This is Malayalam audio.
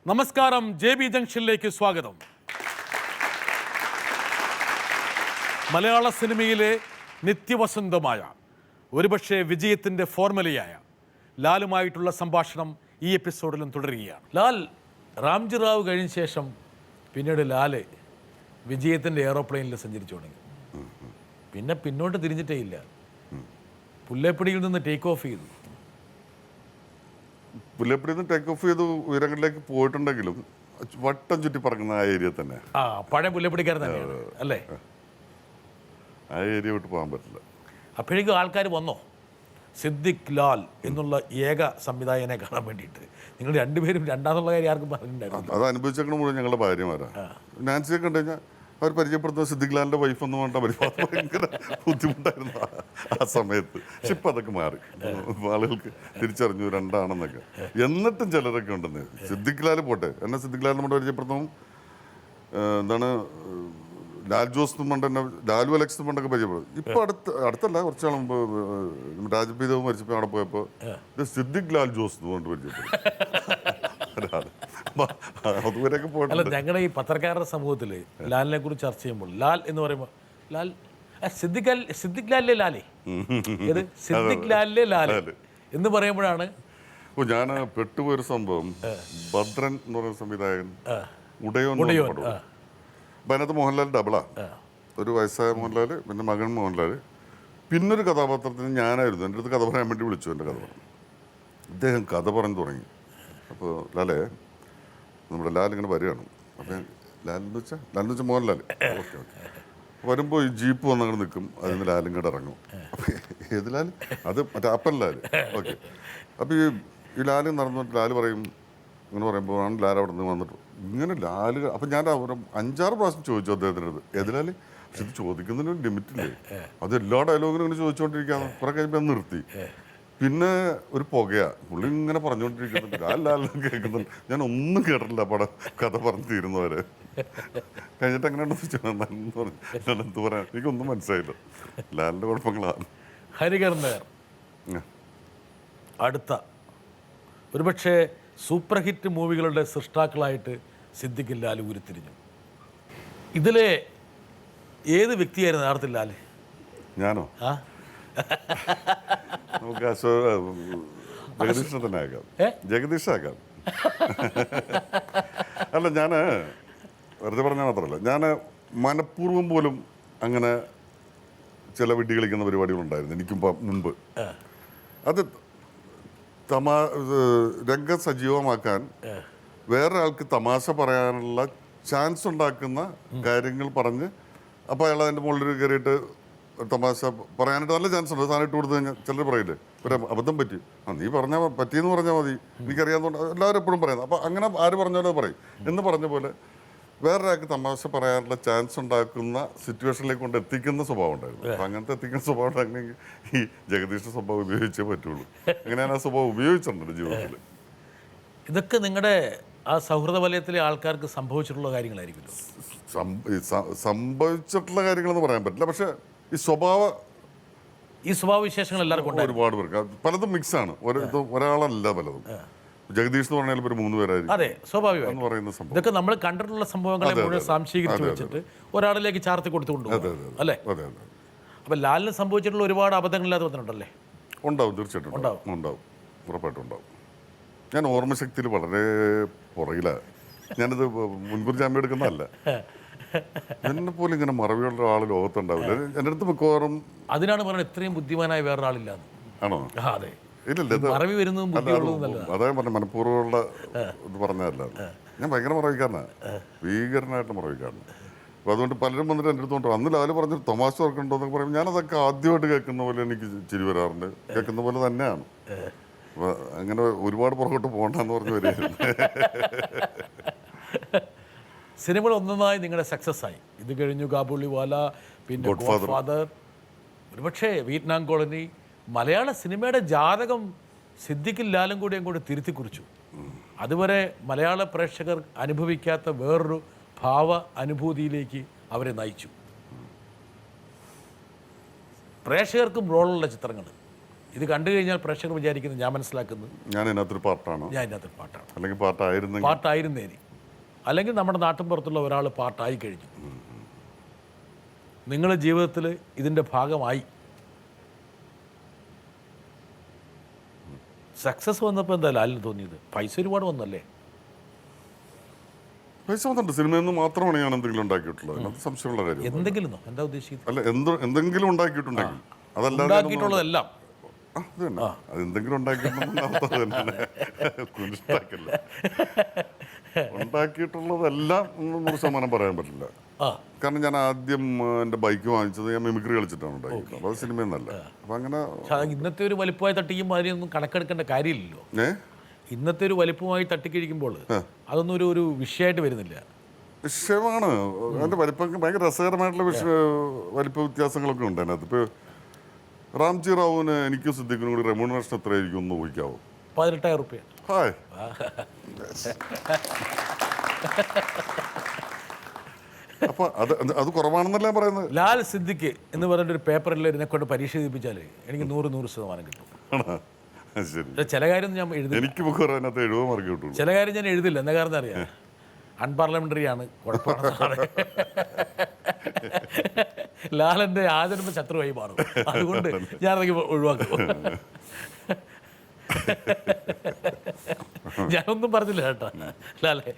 നമസ്കാരം, JB ജംഗ്ഷനിലേക്ക് സ്വാഗതം. മലയാള സിനിമയിലെ നിത്യവസന്തമായ ഒരുപക്ഷെ വിജയത്തിൻ്റെ ഫോർമുലയായ ലാലുമായിട്ടുള്ള സംഭാഷണം ഈ എപ്പിസോഡിലും തുടരുകയാണ്. ലാൽ റാംജി റാവു കഴിഞ്ഞ ശേഷം പിന്നീട് ലാല് വിജയത്തിൻ്റെ എയറോപ്ലെയിനിൽ സഞ്ചരിച്ചു തുടങ്ങി. പിന്നെ പിന്നോട്ട് തിരിഞ്ഞിട്ടേ ഇല്ല. പുല്ലേപ്പടിയിൽ നിന്ന് ടേക്ക് ഓഫ് ചെയ്തു. പുല്ലപ്പടിയിൽ നിന്ന് ടേക്ക് ഓഫ് ചെയ്ത് ഉയരങ്ങളിലേക്ക് പോയിട്ടുണ്ടെങ്കിലും വട്ടം ചുറ്റി പറക്കുന്ന ആ ഏരിയ തന്നെ. പഴയ പുല്ലേപ്പടിക്കാരൻ തന്നെയാണ് അല്ലേ? ആ ഏരിയ വിട്ട് പോകാൻ പറ്റില്ല. അപ്പോഴേക്കും ആൾക്കാർ വന്നോ സിദ്ദിഖ് ലാൽ എന്നുള്ള ഏക സംവിധായകനെ കാണാൻ വേണ്ടിയിട്ട്? നിങ്ങൾ രണ്ടുപേരും രണ്ടാന്നുള്ള കാര്യം ആർക്കും പറഞ്ഞിട്ടുണ്ടായിരുന്നു? അത് അനുഭവിച്ചേക്കണ മുഴുവൻ ഞങ്ങളുടെ ഭാര്യമാരാ. നാൻസിയെ കണ്ടു കഴിഞ്ഞാൽ അവർ പരിചയപ്പെടുത്തുന്ന സിദ്ദിഖ് ലാലിൻ്റെ വൈഫ് എന്ന് പറഞ്ഞാൽ ഭയങ്കര ബുദ്ധിമുട്ടായിരുന്നു ആ സമയത്ത്. പക്ഷെ ഇപ്പം അതൊക്കെ മാറി, ആളുകൾക്ക് തിരിച്ചറിഞ്ഞു രണ്ടാണെന്നൊക്കെ. എന്നിട്ടും ചിലരൊക്കെ ഉണ്ടെന്ന്. സിദ്ദിഖ് ലാൽ പോട്ടെ, എന്നെ സിദ്ദിഖ് ലാൽ നമ്മുടെ പരിചയപ്പെടുത്തും എന്താണ് ലാൽ ജോസ് എന്നും എന്നെ ലാലു അലക്സ് എന്നും പണ്ടൊക്കെ പരിചയപ്പെടും. ഇപ്പം അടുത്തല്ല, കുറച്ച് നാൾ മുമ്പ് രാജപീതവും മരിച്ചപ്പോൾ അവിടെ പോയപ്പോൾ ഇത് സിദ്ദിഖ് ലാൽ ജോസ് എന്ന് പറഞ്ഞിട്ട് പരിചയപ്പെടും. അതുവരെയൊക്കെ അല്ല, ഞങ്ങളുടെ ഈ പത്രക്കാരുടെ സമൂഹത്തിൽ ലാലിനെ കുറിച്ച് ചർച്ച ചെയ്യുമ്പോൾ ലാൽ എന്ന് പറയുമ്പോൾ ലാൽ സിദ്ദിഖ് ലാലിലെ ലാലേ ഏത് സിദ്ദിഖ് ലാലിലെ ലാല് എന്ന് പറയുമ്പോഴാണ് ഞാൻ പെട്ടുപോയൊരു സംഭവം. ഭദ്രൻ എന്ന് പറയുന്ന സംവിധായകൻ ഉടയോൻ. അപ്പം അതിനകത്ത് മോഹൻലാൽ ഡബിളാ. ഒരു വയസ്സായ മോഹൻലാൽ, പിന്നെ മകൻ മോഹൻലാൽ, പിന്നൊരു കഥാപാത്രത്തിന് ഞാനായിരുന്നു. എൻ്റെ അടുത്ത് കഥ പറയാൻ വേണ്ടി വിളിച്ചു. എൻ്റെ കഥ പറഞ്ഞു. ഇദ്ദേഹം കഥ പറഞ്ഞു തുടങ്ങി. അപ്പോൾ ലാലേ, നമ്മുടെ ലാലിങ്ങനെ വരികയാണ്. അപ്പം ലാലെന്ന് വെച്ചാൽ മോഹൻലാൽ. ഓക്കെ വരുമ്പോൾ ഈ ജീപ്പ് വന്നങ്ങനെ നിൽക്കും. അതിൽ നിന്ന് ലാലിങ്ങോട്ട് ഇറങ്ങും. അപ്പം ഏത് ലാൽ? അത് മറ്റേ അപ്പൻ ലാൽ. ഓക്കെ. അപ്പോൾ ഈ ലാല് നടന്നിട്ട് ലാല് പറയും, ഇങ്ങനെ പറയുമ്പോഴാണ് ലാൽ അവിടെ നിന്ന് വന്നിട്ട് ഇങ്ങനെ ലാല്. അപ്പം ഞാൻ ഒരു 5-6 പ്രാവശ്യം ചോദിച്ചു അദ്ദേഹത്തിൻ്റെ അടുത്ത്, ഏത് ലാല്? പക്ഷെ ഇത് ചോദിക്കുന്നതിന് ലിമിറ്റില്ലേ. അത് എല്ലാ ഡയലോഗിനും ഇങ്ങനെ ചോദിച്ചുകൊണ്ടിരിക്കുകയാണ്. കുറെ കഴിയുമ്പോൾ ഞാൻ നിർത്തി. പിന്നെ ഒരു പുകയാ, പുള്ളി ഇങ്ങനെ പറഞ്ഞുകൊണ്ടിരിക്കുന്നുണ്ട്. ലാലെന്ന് കേൾക്കുന്നുണ്ട്. ഞാൻ ഒന്നും കേട്ടിട്ടില്ല പടം കഥ പറഞ്ഞു തീരുന്നവരെ. കഴിഞ്ഞിട്ട് എങ്ങനെയാണെന്ന് ചോദിച്ചാൽ എന്ത് പറയാൻ എനിക്കൊന്നും മനസ്സിലായില്ല. ലാലിൻ്റെ കുഴപ്പങ്ങളാണ്. ഹരികർണർ അടുത്ത ഒരുപക്ഷെ സൂപ്പർ ഹിറ്റ് മൂവികളുടെ സൃഷ്ടാക്കളായിട്ട് സിദ്ദിഖ് ലാൽ ഉരുത്തിരിഞ്ഞു. ഇതിലെ ഏത് വ്യക്തിയായിരുന്നു യഥാർത്ഥത്തിൽ ലാൽ? ഞാനോ? നമുക്ക് ജഗദീഷിനെ തന്നെ ആക്കാം. ജഗദീഷാക്കാം. അല്ല, ഞാൻ വെറുതെ പറഞ്ഞാൽ മാത്രമല്ല, ഞാൻ മനഃപൂർവ്വം പോലും അങ്ങനെ ചില വിഡ്ഢി കളിക്കുന്ന പരിപാടികളുണ്ടായിരുന്നു എനിക്കും മുൻപ്. അത് രംഗം സജീവമാക്കാൻ വേറെ ആൾക്ക് തമാശ പറയാനുള്ള ചാൻസ് ഉണ്ടാക്കുന്ന കാര്യങ്ങൾ പറഞ്ഞ് അപ്പോൾ അയാൾ അതിൻ്റെ മുകളിൽ കയറിയിട്ട് തമാശ പറയാനായിട്ട് നല്ല ചാൻസ് ഉണ്ട്. സാധനം ഇട്ട് കൊടുത്തു കഴിഞ്ഞാൽ ചിലർ പറയില്ലേ, ഒരു അബദ്ധം പറ്റി, നീ പറഞ്ഞാൽ പറ്റിയെന്ന് പറഞ്ഞാൽ മതി, എനിക്കറിയാവുന്നതുകൊണ്ട് എല്ലാവരും എപ്പോഴും പറയുന്നത്. അപ്പോൾ അങ്ങനെ ആര് പറഞ്ഞാലോ പറയും എന്ന് പറഞ്ഞ പോലെ വേറൊരാൾക്ക് തമാശ പറയാനുള്ള ചാൻസ് ഉണ്ടാക്കുന്ന സിറ്റുവേഷനിലേക്ക് കൊണ്ട് എത്തിക്കുന്ന സ്വഭാവം ഉണ്ടായിരുന്നു. അപ്പം അങ്ങനത്തെ എത്തിക്കുന്ന സ്വഭാവം ഉണ്ടാക്കണമെങ്കിൽ ഈ ജഗദീഷിൻ്റെ സ്വഭാവം ഉപയോഗിച്ചേ പറ്റുള്ളൂ. അങ്ങനെ ഞാൻ ആ സ്വഭാവം ഉപയോഗിച്ചിട്ടുണ്ട് ജീവിതത്തിൽ. ഇതൊക്കെ നിങ്ങളുടെ ആ സൗഹൃദ വലയത്തിലെ ആൾക്കാർക്ക് സംഭവിച്ചിട്ടുള്ള കാര്യങ്ങളായിരിക്കുമല്ലോ? സംഭവിച്ചിട്ടുള്ള കാര്യങ്ങളെന്ന് പറയാൻ പറ്റില്ല. പക്ഷേ ഈ സ്വഭാവ വിശേഷങ്ങൾ എല്ലാവർക്കും ഒരുപാട് പേർക്ക് പലതും മിക്സാണ്. ഒരാളല്ല പലതും. ജഗദീഷ് എന്ന് പറഞ്ഞാൽ ഒരു 3 പേരായിരിക്കും. അതെ, സ്വാഭാവികമായി പറയുന്ന സംഭവം. ഇതൊക്കെ നമ്മൾ കണ്ടിട്ടുള്ള സംഭവങ്ങളെ മുഴുവൻ സാംശീകരിച്ച് വെച്ചിട്ട് ഒരാളിലേക്ക് ചാർത്തി കൊടുത്തുകൊണ്ടു അല്ലേ? അപ്പം ലാലിന് സംഭവിച്ചിട്ടുള്ള ഒരുപാട് അബദ്ധങ്ങളില്ലാതെ വന്നിട്ടുണ്ടല്ലേ? ഉണ്ടാവും, തീർച്ചയായിട്ടും ഉണ്ടാവും, ഉറപ്പായിട്ടും ഉണ്ടാവും. ഞാൻ ഓർമ്മശക്തിയിൽ വളരെ പുറകിലാണ്. ഞാനിത് മുൻകൂർ ജാമ്യം എടുക്കുന്നതല്ല. എന്നെ പോലെ ഇങ്ങനെ മറവിയുള്ള ആൾ ലോകത്തുണ്ടാവില്ല. എൻ്റെ അടുത്ത് മിക്കവാറും അതിനാണ് പറയുന്നത് ഇത്രയും ബുദ്ധിമാനായ വേറൊരാളില്ല. ആണോ? അതെ, ഇല്ലല്ല, അതായത് പറഞ്ഞ മനഃപൂർവ്വമുള്ള ഇത് പറഞ്ഞതല്ല. ഞാൻ ഭയങ്കര മറവിക്കാരനാണ്, ഭീകരനായിട്ട് മറവിക്കാരനാണ്. അപ്പോൾ അതുകൊണ്ട് പലരും വന്നിട്ട് എൻ്റെ അടുത്ത് കൊണ്ട് അന്ന് ലാല് പറഞ്ഞൊരു തമാശ ഓർക്കുന്നുണ്ടോ എന്നൊക്കെ പറയും. ഞാനതൊക്കെ ആദ്യമായിട്ട് കേൾക്കുന്ന പോലെ എനിക്ക് ചിരി വരാറുണ്ട്. കേൾക്കുന്ന പോലെ തന്നെയാണ്. അപ്പോൾ അങ്ങനെ ഒരുപാട് പുറകോട്ട് പോകണ്ടെന്ന് പറഞ്ഞ് വരികയായിരുന്നു. സിനിമകൾ ഒന്നൊന്നായി നിങ്ങളുടെ സക്സസ് ആയി. ഇത് കഴിഞ്ഞു കാബൂളിവാല, പിന്നെ ഗോഡ്ഫാദർ, ഒരുപക്ഷെ വിയറ്റ്നാം കോളനി. മലയാള സിനിമയുടെ ജാതകം സിദ്ദിഖും ലാലും കൂടി അങ്ങോട്ട് തിരുത്തി കുറിച്ചു. അതുവരെ മലയാള പ്രേക്ഷകർ അനുഭവിക്കാത്ത വേറൊരു ഭാവ അനുഭൂതിയിലേക്ക് അവരെ നയിച്ചു. പ്രേക്ഷകർക്കും റോളുള്ള ചിത്രങ്ങൾ ഇത് കണ്ടു കഴിഞ്ഞാൽ പ്രേക്ഷകർ വിചാരിക്കുന്നത്, ഞാൻ മനസ്സിലാക്കുന്നത്, ഞാൻ ഇതിനകത്തൊരു പാർട്ടാണ്, ഞാൻ ഇതിനകത്തൊരു പാട്ടാണ്, അല്ലെങ്കിൽ പാർട്ടായിരുന്നെങ്കിൽ പാട്ടായിരുന്നേനി, അല്ലെങ്കിൽ നമ്മുടെ നാട്ടിൻ പുറത്തുള്ള ഒരാൾ പാട്ടായി കഴിഞ്ഞു. നിങ്ങളുടെ ജീവിതത്തിൽ ഇതിൻ്റെ ഭാഗമായി. സക്സസ് വന്നപ്പോൾ എന്താ ലാലിന് തോന്നിയത്? പൈസ ഒരുപാട് വന്നല്ലേ? പൈസ വന്നിട്ടുണ്ട്. സിനിമയിൽ നിന്ന് മാത്രമാണ് ഞാൻ എന്തെങ്കിലും ഉണ്ടാക്കിയിട്ടുള്ളത്, അതിനകത്ത് സംശയമുള്ള കാര്യം. എന്തെങ്കിലും എന്താ ഉദ്ദേശിക്കുന്നത്? അല്ല, എന്തെങ്കിലും ഉണ്ടാക്കിയിട്ടുണ്ടെങ്കിൽ അതല്ലാതെ ഉണ്ടാക്കിയിട്ടുള്ളതെല്ലാം അത് തന്നെ, അത് എന്തെങ്കിലും ഉണ്ടാക്കിയിട്ടുണ്ടെങ്കിൽ ഉണ്ടാക്കിയിട്ടുള്ളതെല്ലാം 100% പറയാൻ പറ്റില്ല. കാരണം ഞാൻ ആദ്യം എൻ്റെ ബൈക്ക് വാങ്ങിച്ചത് ഞാൻ മിമിക്രി കളിച്ചിട്ടാണ് ഉണ്ടാക്കിയിട്ടുള്ളത്, അപ്പോൾ അത് സിനിമയെന്നല്ല. അപ്പം അങ്ങനെ ഇന്നത്തെ ഒരു വലിപ്പമായി തട്ടിക്കുമ്പോൾ അതിനൊന്നും കണക്കെടുക്കേണ്ട കാര്യമില്ലല്ലോ. ഇന്നത്തെ ഒരു വലിപ്പമായി തട്ടിക്കഴിക്കുമ്പോൾ അതൊന്നും ഒരു വിഷയമായിട്ട് വരുന്നില്ല. വിഷയമാണ് അതിൻ്റെ വലിപ്പം, ഭയങ്കര രസകരമായിട്ടുള്ള വലിപ്പ വ്യത്യാസങ്ങളൊക്കെ ഉണ്ട് അതിനകത്ത്. ഇപ്പോൾ റാംജി റാവുവിന് എനിക്കും സിദ്ദിഖിനും കൂടി റെമ്യൂണറേഷൻ എത്രയായിരിക്കും ഒന്ന് ഊഹിക്കാവോ? 18,000 രൂപ. ഹായ്, അപ്പോൾ അത് കുറവാണെന്നല്ല പറയുന്നത്. ലാൽ സിദ്ദിഖ് എന്ന് പറഞ്ഞിട്ടൊരു പേപ്പറിൽ എന്നെ കൊണ്ട് പരീക്ഷ എഴുതിപ്പിച്ചാൽ എനിക്ക് 100% കിട്ടും. ശരി, ചില കാര്യം ഞാൻ എഴുതി, എനിക്ക് ബുക്ക് അതിനകത്ത് 70 മാർക്ക് കിട്ടുള്ളൂ. ചില കാര്യം ഞാൻ എഴുതില്ല. എന്താ കാരണം അറിയാം? അൺപാർലമെന്ററി ആണ്, കുഴപ്പമാണ്. ലാലന്റെ ആചരണ ശത്രുവായി മാറും. അതുകൊണ്ട് ഞാൻ അതൊക്കെ ഒഴിവാക്കും. ഞാനൊന്നും പറഞ്ഞില്ല കേട്ടോ ലാലെ.